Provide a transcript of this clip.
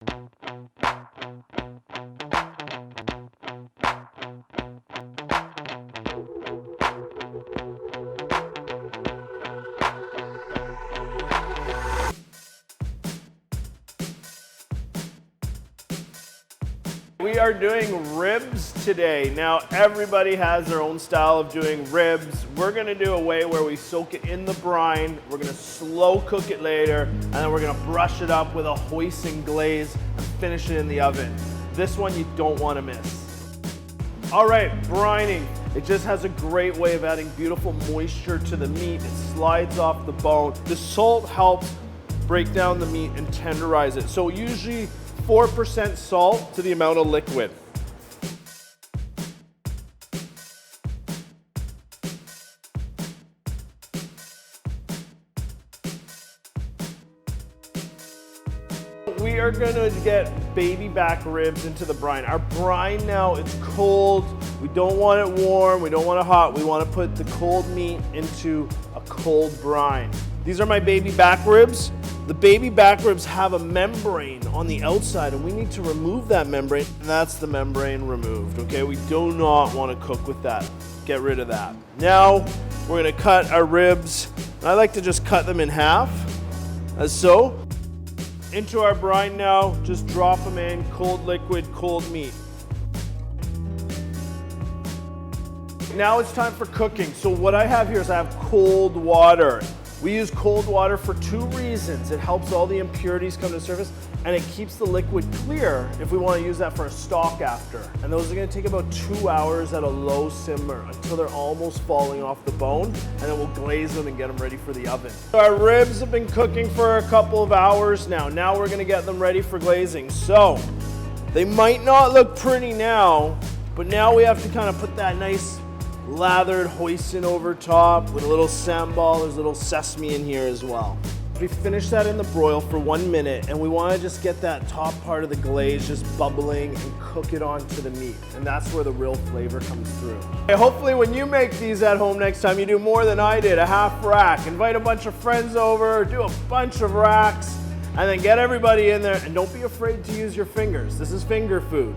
We are doing ribs today. Now, everybody has their own style of doing ribs. We're gonna do a way where we soak it in the brine, we're gonna slow cook it later, and then we're gonna brush it up with a Hoisin Glazed and finish it in the oven. This one you don't wanna miss. All right, brining. It just has a great way of adding beautiful moisture to the meat. It slides off the bone. The salt helps break down the meat and tenderize it. So usually 4% salt to the amount of liquid. We are gonna get baby back ribs into the brine. Our brine now, it's cold. We don't want it warm, we don't want it hot. We wanna put the cold meat into a cold brine. These are my baby back ribs. The baby back ribs have a membrane on the outside and we need to remove that membrane, and that's the membrane removed, okay? We do not want to cook with that. Get rid of that. Now, we're gonna cut our ribs. I like to just cut them in half, as so. Into our brine now, just drop them in, cold liquid, cold meat. Now it's time for cooking. So what I have here is I have cold water. We use cold water for two reasons. It helps all the impurities come to the surface, and it keeps the liquid clear if we want to use that for a stock after. And those are going to take about 2 hours at a low simmer until they're almost falling off the bone, and then we'll glaze them and get them ready for the oven. So our ribs have been cooking for a couple of hours now. Now we're going to get them ready for glazing. So they might not look pretty now, but now we have to kind of put that nice lathered hoisin over top with a little sambal. There's a little sesame in here as well. We finish that in the broil for 1 minute, and we want to just get that top part of the glaze just bubbling and cook it onto the meat, and that's where the real flavor comes through. Okay, hopefully when you make these at home next time, you do more than I did, a half rack. Invite a bunch of friends over, do a bunch of racks, and then get everybody in there, and don't be afraid to use your fingers. This is finger food.